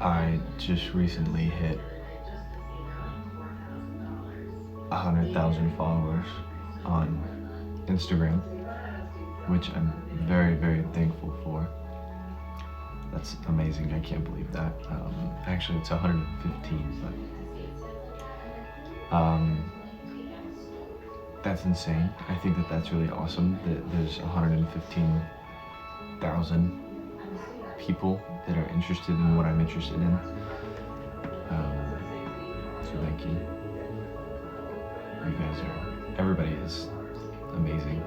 I just recently hit 100,000 followers on Instagram, which I'm very, very thankful for. That's amazing. I can't believe that. Actually, it's 115, but that's insane. I think that that's really awesome that there's 115,000 people that are interested in what I'm interested in. So thank you. You guys everybody is amazing.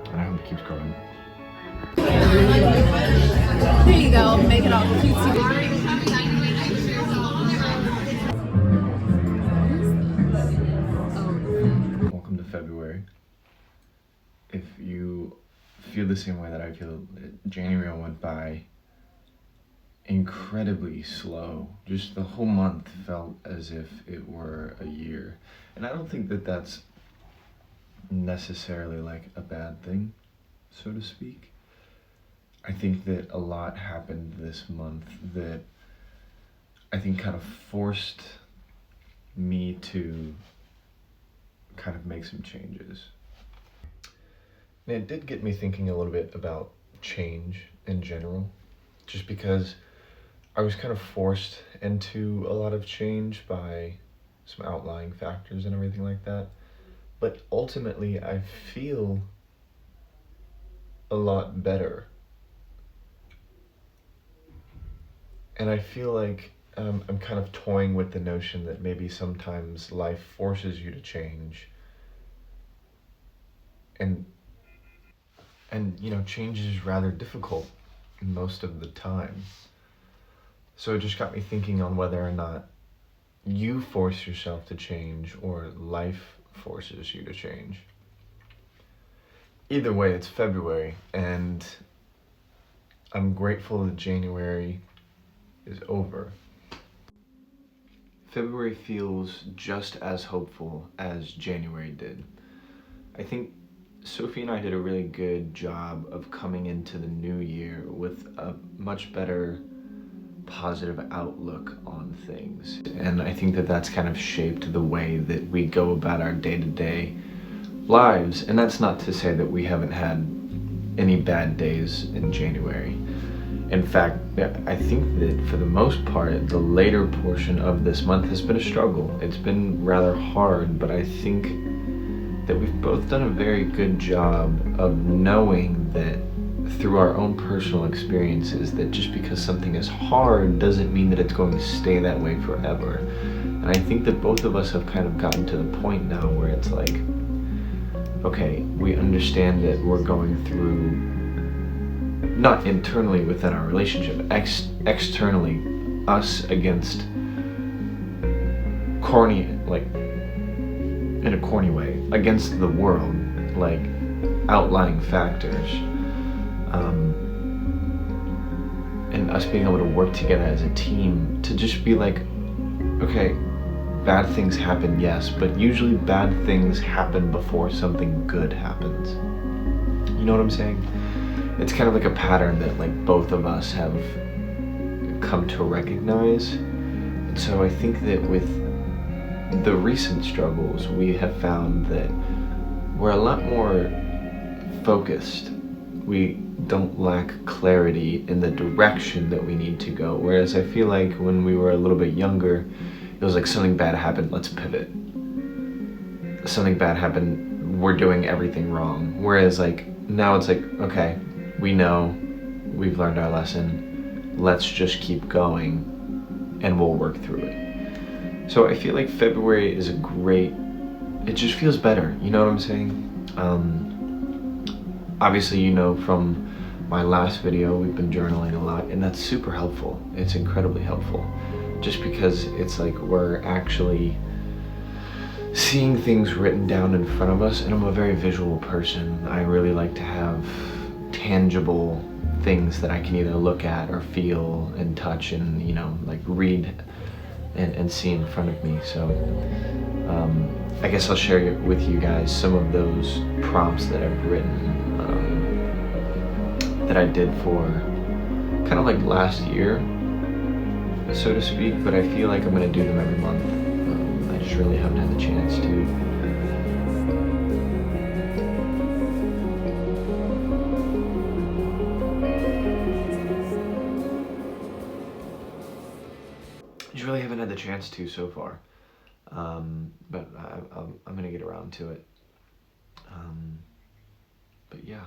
And I hope it keeps growing. There you go, make it all cutesy. Welcome to February. If you feel the same way that I feel, January went by incredibly slow. Just the whole month felt as if it were a year. And I don't think that that's necessarily like a bad thing, so to speak. I think that a lot happened this month that I think kind of forced me to kind of make some changes. And it did get me thinking a little bit about change in general, just because I was kind of forced into a lot of change by some outlying factors and everything like that. But ultimately, I feel a lot better. And I feel like I'm kind of toying with the notion that maybe sometimes life forces you to change. And you know, change is rather difficult most of the time. So it just got me thinking on whether or not you force yourself to change or life forces you to change. Either way, it's February, and I'm grateful that January is over. February feels just as hopeful as January did. I think Sophie and I did a really good job of coming into the new year with a much better positive outlook on things. And I think that that's kind of shaped the way that we go about our day-to-day lives. And that's not to say that we haven't had any bad days in January. In fact, I think that for the most part, the later portion of this month has been a struggle. It's been rather hard, but I think that we've both done a very good job of knowing that through our own personal experiences that just because something is hard doesn't mean that it's going to stay that way forever. And I think that both of us have kind of gotten to the point now where it's like, okay, we understand that we're going through, not internally within our relationship, externally, us against corny, like, in a corny way, against the world, like outlying factors, and us being able to work together as a team to just be like, okay, bad things happen, yes, but usually bad things happen before something good happens. You know what I'm saying? It's kind of like a pattern that like both of us have come to recognize. And so I think that with the recent struggles, we have found that we're a lot more focused. We don't lack clarity in the direction that we need to go. Whereas I feel like when we were a little bit younger, it was like something bad happened, let's pivot. Something bad happened, we're doing everything wrong. Whereas like now it's like, okay, we know we've learned our lesson. Let's just keep going and we'll work through it. So I feel like February is it just feels better. You know what I'm saying? Obviously, you know from my last video, we've been journaling a lot, and that's super helpful. It's incredibly helpful. Just because it's like we're actually seeing things written down in front of us, and I'm a very visual person. I really like to have tangible things that I can either look at or feel and touch and, like read and see in front of me. So I guess I'll share with you guys some of those prompts that I've written that I did for kind of like last year, so to speak, but I feel like I'm going to do them every month. I just really haven't had the chance to. So far, but I'm gonna get around to it. But yeah.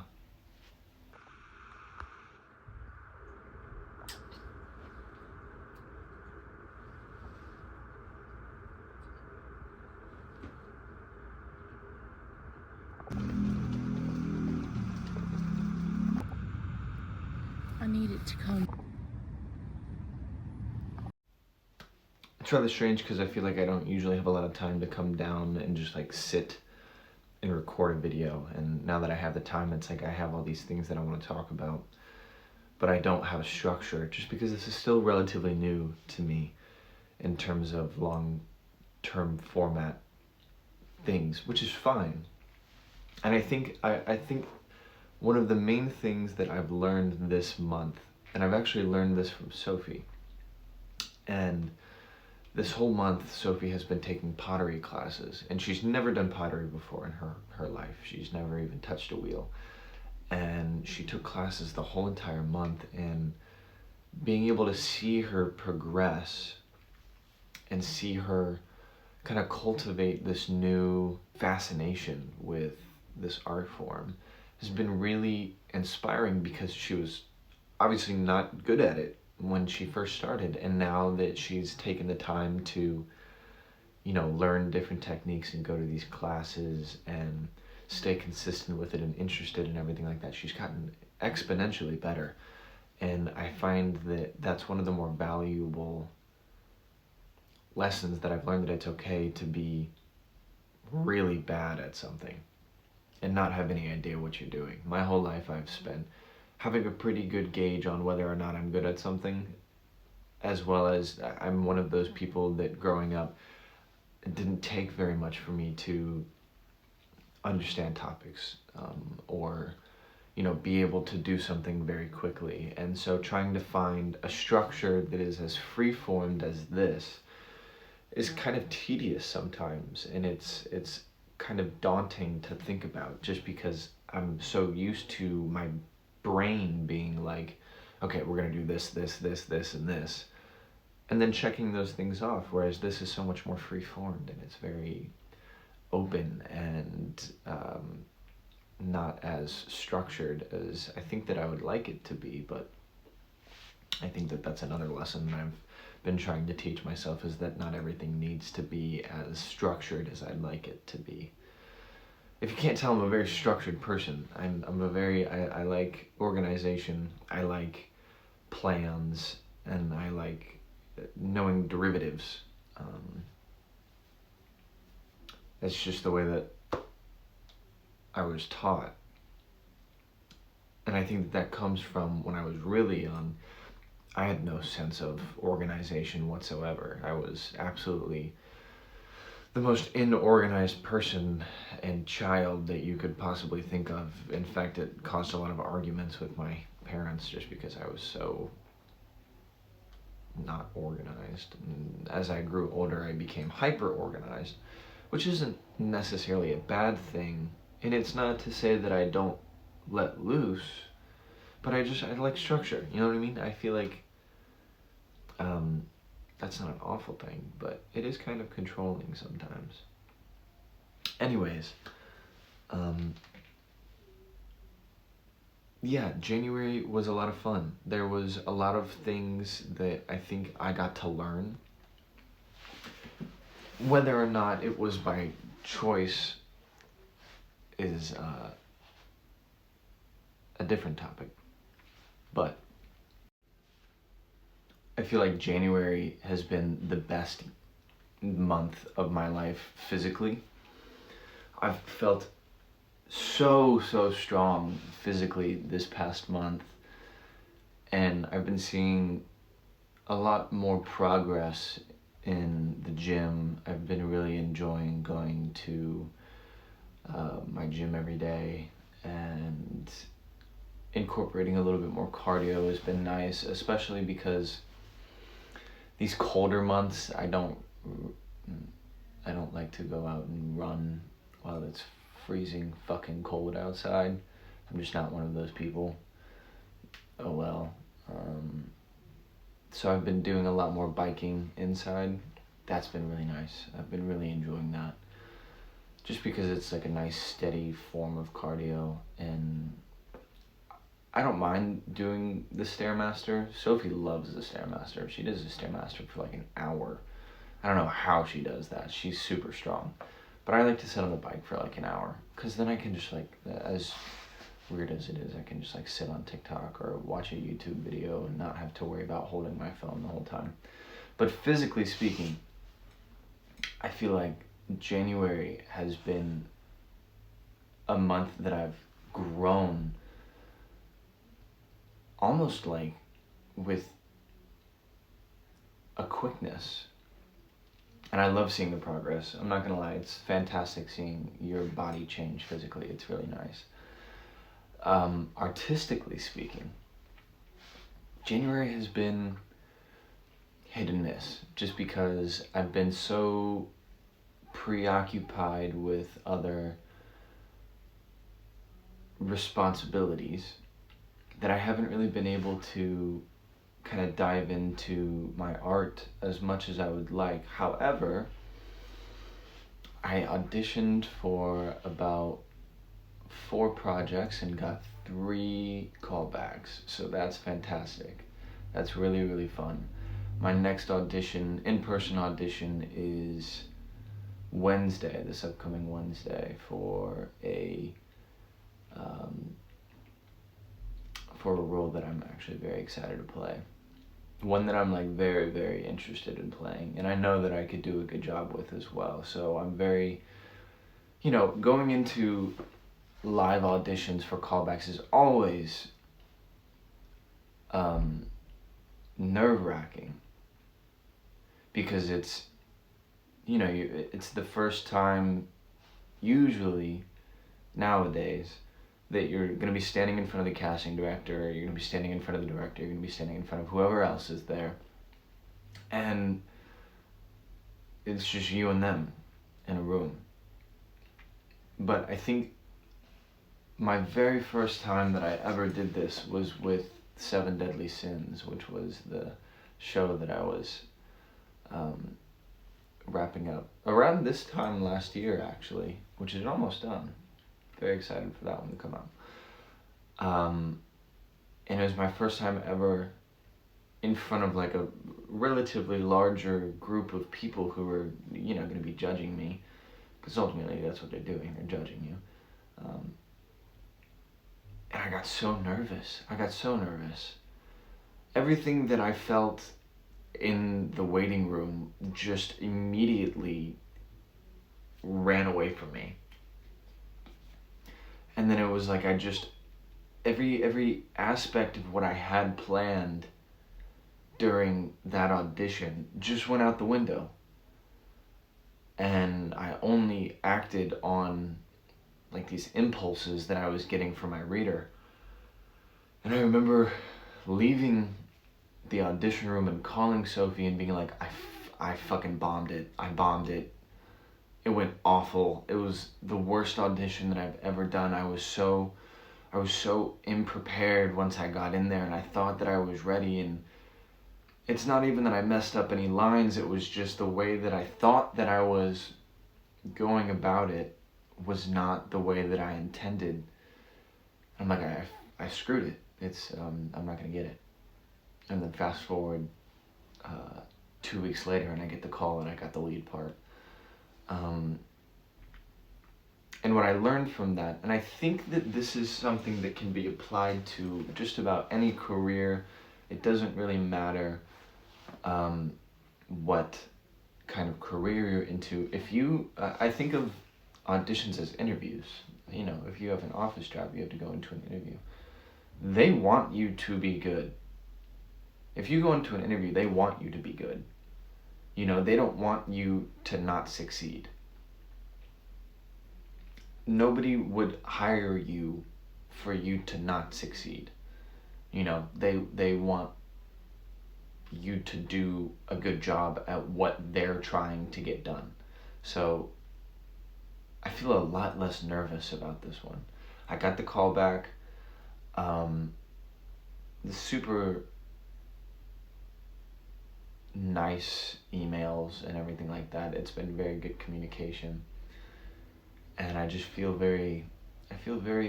I need it to come. It's rather strange because I feel like I don't usually have a lot of time to come down and just like sit and record a video, and now that I have the time, it's like I have all these things that I want to talk about, but I don't have a structure just because this is still relatively new to me in terms of long-term format things, which is fine. And I think one of the main things that I've learned this month, and I've actually learned this from Sophie, and this whole month Sophie has been taking pottery classes, and she's never done pottery before in her life. She's never even touched a wheel. And she took classes the whole entire month, and being able to see her progress and see her kind of cultivate this new fascination with this art form has been really inspiring, because she was obviously not good at it when she first started, and now that she's taken the time to learn different techniques and go to these classes and stay consistent with it and interested in everything like that, she's gotten exponentially better. And I find that that's one of the more valuable lessons that I've learned, that it's okay to be really bad at something and not have any idea what you're doing. My whole life I've spent having a pretty good gauge on whether or not I'm good at something, as well as I'm one of those people that growing up, it didn't take very much for me to understand topics, or be able to do something very quickly. And so trying to find a structure that is as free-formed as this is kind of tedious sometimes, and it's kind of daunting to think about, just because I'm so used to my brain being like, okay, we're gonna do this, this, this, this, and this, and then checking those things off, whereas this is so much more free-formed, and it's very open and not as structured as I think that I would like it to be. But I think that that's another lesson that I've been trying to teach myself, is that not everything needs to be as structured as I'd like it to be. If you can't tell, I'm a very structured person. I like organization, I like plans, and I like knowing derivatives. It's just the way that I was taught. And I think that comes from when I was really young. I had no sense of organization whatsoever. I was absolutely the most inorganized person and child that you could possibly think of. In fact, it caused a lot of arguments with my parents just because I was so not organized. And as I grew older, I became hyper organized, which isn't necessarily a bad thing. And it's not to say that I don't let loose, but I like structure. You know what I mean? I feel like that's not an awful thing, but it is kind of controlling sometimes. Anyways, yeah, January was a lot of fun. There was a lot of things that I think I got to learn. Whether or not it was by choice is a different topic. But I feel like January has been the best month of my life physically. I've felt so strong physically this past month, and I've been seeing a lot more progress in the gym. I've been really enjoying going to my gym every day, and incorporating a little bit more cardio has been nice, especially because these colder months I don't like to go out and run while it's freezing fucking cold outside. I'm just not one of those people. Oh well. So I've been doing a lot more biking inside. That's been really nice. I've been really enjoying that. Just because it's like a nice steady form of cardio, and I don't mind doing the Stairmaster. Sophie loves the Stairmaster. She does the Stairmaster for like an hour. I don't know how she does that. She's super strong. But I like to sit on the bike for like an hour, because then I can just like, as weird as it is, I can just like sit on TikTok or watch a YouTube video and not have to worry about holding my phone the whole time. But physically speaking, I feel like January has been a month that I've grown almost like with a quickness. And I love seeing the progress. I'm not gonna lie, it's fantastic seeing your body change physically. It's really nice. Artistically speaking, January has been hit and miss, just because I've been so preoccupied with other responsibilities that I haven't really been able to kind of dive into my art as much as I would like. However, I auditioned for about 4 projects and got 3 callbacks, so that's fantastic. That's really fun. My next audition, in-person audition, is Wednesday, this upcoming Wednesday, for a role that I'm actually very excited to play. One that I'm like very interested in playing, and I know that I could do a good job with as well. So I'm very, going into live auditions for callbacks is always nerve-wracking, because it's it's the first time usually nowadays that you're going to be standing in front of the casting director, you're going to be standing in front of the director, you're going to be standing in front of whoever else is there, and it's just you and them in a room. But I think my very first time that I ever did this was with 7 Deadly Sins, which was the show that I was wrapping up around this time last year, actually, which is almost done. Very excited for that one to come out. And it was my first time ever in front of like a relatively larger group of people who were, going to be judging me, because ultimately that's what they're doing, they're judging you. And I got so nervous. Everything that I felt in the waiting room just immediately ran away from me. And then it was like I just, every aspect of what I had planned during that audition just went out the window. And I only acted on like these impulses that I was getting from my reader. And I remember leaving the audition room and calling Sophie and being like, I fucking bombed it. I bombed it. It went awful. It was the worst audition that I've ever done. I was so unprepared once I got in there, and I thought that I was ready, and it's not even that I messed up any lines, it was just the way that I thought that I was going about it was not the way that I intended. I'm like, I screwed it. I'm not gonna get it. And then fast forward 2 weeks later, and I get the call, and I got the lead part. And what I learned from that, and I think that this is something that can be applied to just about any career. It doesn't really matter what kind of career you're into. If you, I think of auditions as interviews. You know, if you have an office job, you have to go into an interview. They want you to be good. If you go into an interview, they want you to be good. You know, they don't want you to not succeed. Nobody would hire you for you to not succeed. You know, they want you to do a good job at what they're trying to get done. So I feel a lot less nervous about this one. I got the call back. The super nice emails and everything like that. It's been very good communication. And I just feel very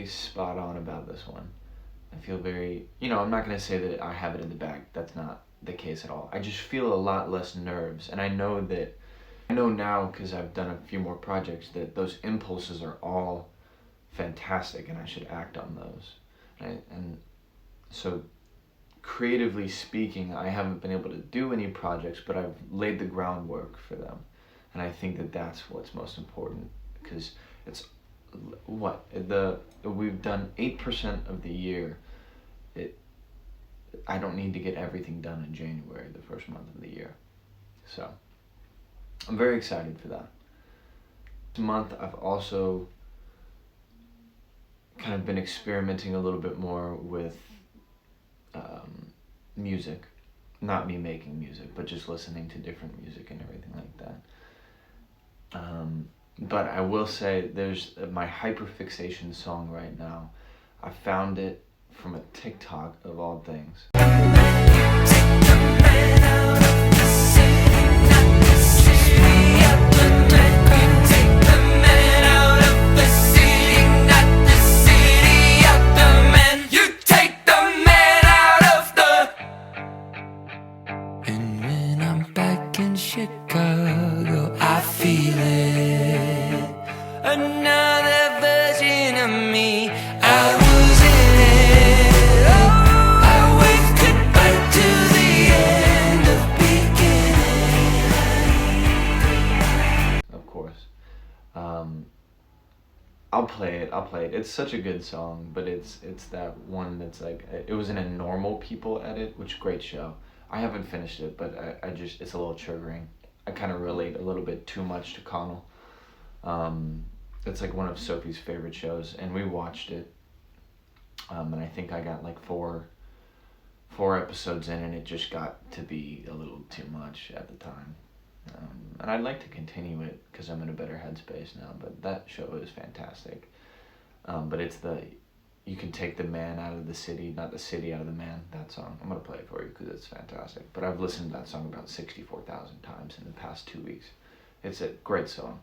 spot on about this one. I feel very, I'm not going to say that I have it in the bag. That's not the case at all. I just feel a lot less nerves. And I know now, because I've done a few more projects, that those impulses are all fantastic and I should act on those. Right? And so creatively speaking, I haven't been able to do any projects, but I've laid the groundwork for them. And I think that that's what's most important, because it's we've done 8% of the year. I don't need to get everything done in January, the first month of the year. So I'm very excited for that. This month I've also kind of been experimenting a little bit more with music. Not me making music, but just listening to different music and everything like that. But I will say there's my hyperfixation song right now. I found it from a TikTok of all things. Chicago, I feel it. Another version of me. I was in it. Oh, I waved goodbye to the end of beginning. Of course. I'll play it. It's such a good song, but it's that one that's like, it was in a Normal People edit, which great show. I haven't finished it, but I just, it's a little triggering. I kind of relate a little bit too much to Connell. It's like one of Sophie's favorite shows, and we watched it. And I think I got like four episodes in, and it just got to be a little too much at the time. And I'd like to continue it because I'm in a better headspace now, but that show is fantastic. But it's you can take the man out of the city, not the city out of the man, that song. I'm going to play it for you because it's fantastic. But I've listened to that song about 64,000 times in the past 2 weeks. It's a great song.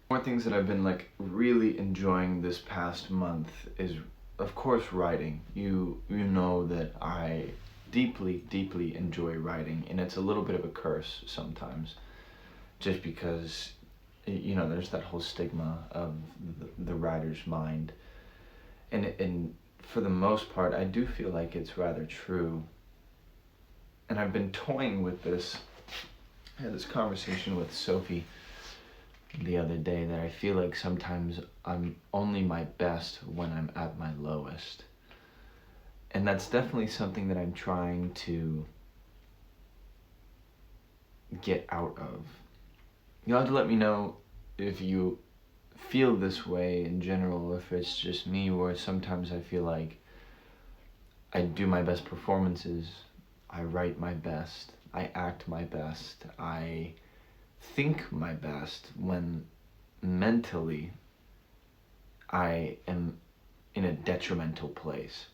One of the things that I've been like really enjoying this past month is, of course, writing. You know that I deeply, deeply enjoy writing, and it's a little bit of a curse sometimes, just because, there's that whole stigma of the writer's mind. And for the most part, I do feel like it's rather true. And I've been toying with this. I had this conversation with Sophie the other day that I feel like sometimes I'm only my best when I'm at my lowest. And that's definitely something that I'm trying to get out of. You'll have to let me know if you feel this way in general, if it's just me, where sometimes I feel like I do my best performances, I write my best, I act my best, I think my best, when mentally I am in a detrimental place.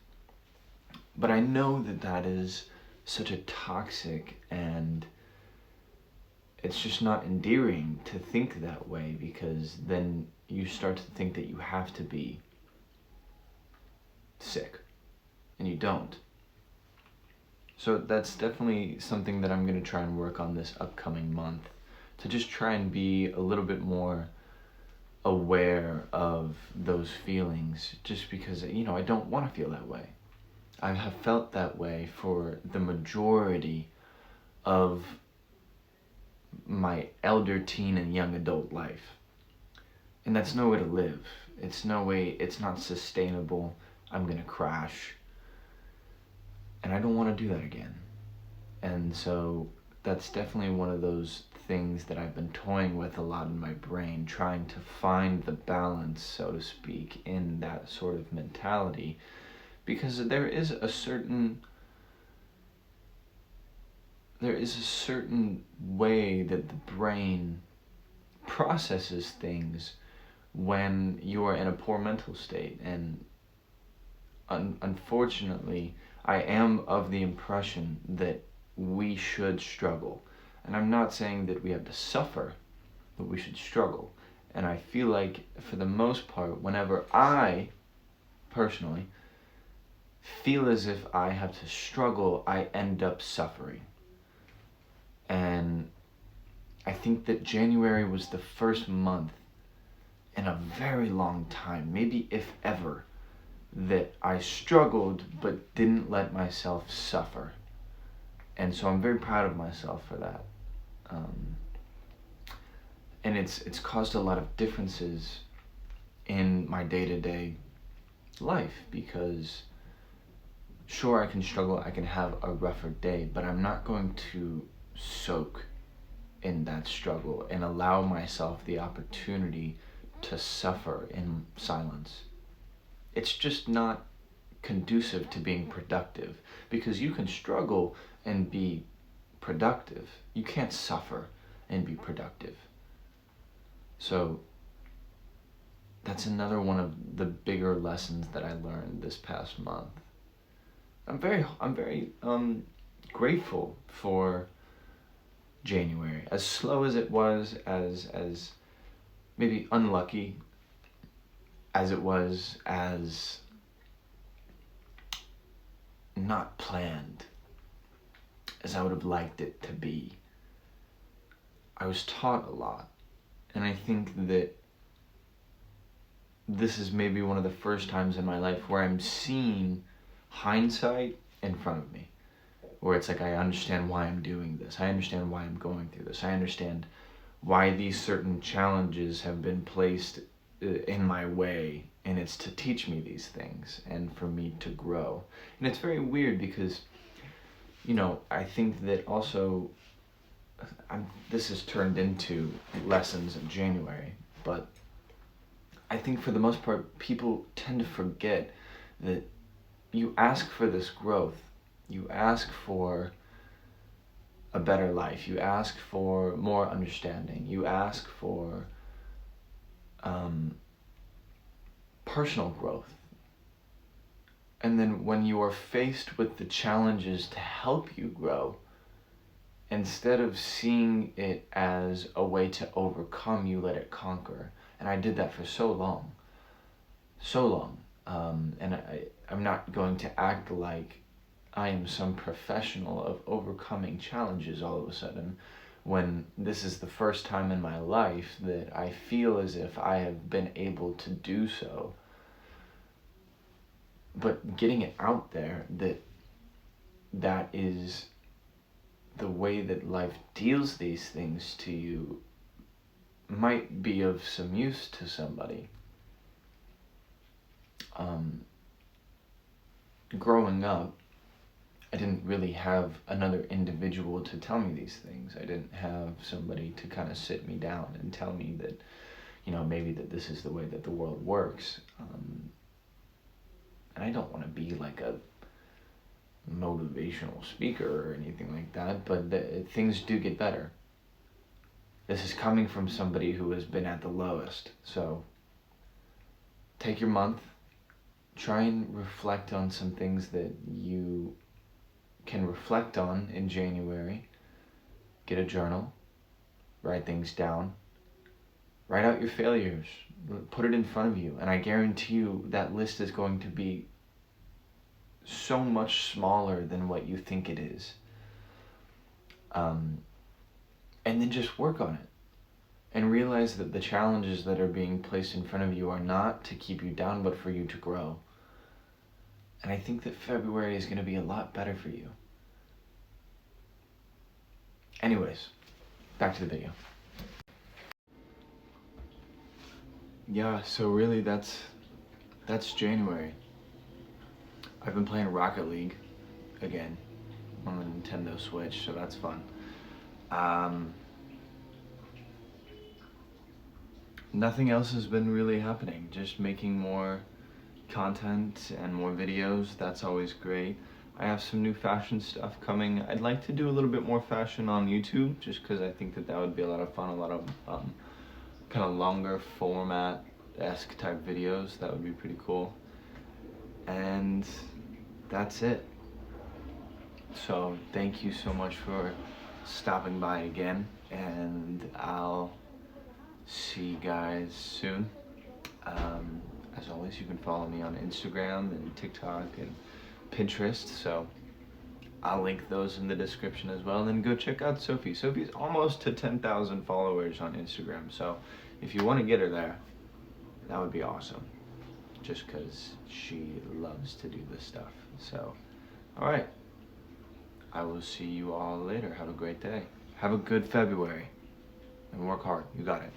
But I know that that is such a toxic, and it's just not endearing to think that way, because then you start to think that you have to be sick. and you don't. So that's definitely something that I'm going to try and work on this upcoming month, to just try and be a little bit more aware of those feelings, just because, I don't want to feel that way. I have felt that way for the majority of my elder teen and young adult life. And that's no way to live. It's not sustainable. I'm gonna crash. And I don't want to do that again. And so that's definitely one of those things that I've been toying with a lot in my brain, trying to find the balance, so to speak, in that sort of mentality. Because there is a certain way that the brain processes things when you are in a poor mental state. And unfortunately, I am of the impression that we should struggle. And I'm not saying that we have to suffer, but we should struggle. And I feel like, for the most part, whenever I, personally, feel as if I have to struggle, I end up suffering. And I think that January was the first month in a very long time, maybe if ever, that I struggled but didn't let myself suffer. And so I'm very proud of myself for that. And it's caused a lot of differences in my day-to-day life, because sure, I can struggle, I can have a rougher day, but I'm not going to soak in that struggle and allow myself the opportunity to suffer in silence. It's just not conducive to being productive, because you can struggle and be productive. You can't suffer and be productive. So that's another one of the bigger lessons that I learned this past month. I'm very grateful for January. As slow as it was, as maybe unlucky as it was, as not planned as I would have liked it to be, I was taught a lot. And I think that this is maybe one of the first times in my life where I'm seeing hindsight in front of me, where it's like, I understand why I'm doing this. I understand why I'm going through this. I understand why these certain challenges have been placed in my way, and it's to teach me these things and for me to grow. And it's very weird because, I think that also, this has turned into lessons in January, but I think for the most part, people tend to forget that you ask for this growth. You ask for a better life. You ask for more understanding. You ask for personal growth. And then when you are faced with the challenges to help you grow, instead of seeing it as a way to overcome, you let it conquer. And I did that for so long. And I'm not going to act like I am some professional of overcoming challenges all of a sudden, when this is the first time in my life that I feel as if I have been able to do so. But getting it out there that is the way that life deals these things to you might be of some use to somebody. Growing up, I didn't really have another individual to tell me these things. I didn't have somebody to kind of sit me down and tell me that, maybe that this is the way that the world works. And I don't want to be like a motivational speaker or anything like that, but things do get better. This is coming from somebody who has been at the lowest. So take your month, try and reflect on some things that you can reflect on in January. Get a journal, write things down, write out your failures, put it in front of you, and I guarantee you that list is going to be so much smaller than what you think it is. And then just work on it. And realize that the challenges that are being placed in front of you are not to keep you down, but for you to grow. And I think that February is going to be a lot better for you. Anyways, back to the video. Yeah, so really that's January. I've been playing Rocket League again on the Nintendo Switch, so that's fun. Nothing else has been really happening, just making more content and more videos. That's always great. I have some new fashion stuff coming. I'd like to do a little bit more fashion on YouTube, just because I think that would be a lot of fun, a lot of kind of longer format-esque type videos. That would be pretty cool. And that's it. So thank you so much for stopping by again, and I'll see you guys soon. As always, you can follow me on Instagram and TikTok and Pinterest, so I'll link those in the description as well. And then go check out Sophie. Sophie's almost to 10,000 followers on Instagram, so if you want to get her there, that would be awesome, just because she loves to do this stuff. So, alright, I will see you all later. Have a great day. Have a good February, and work hard. You got it.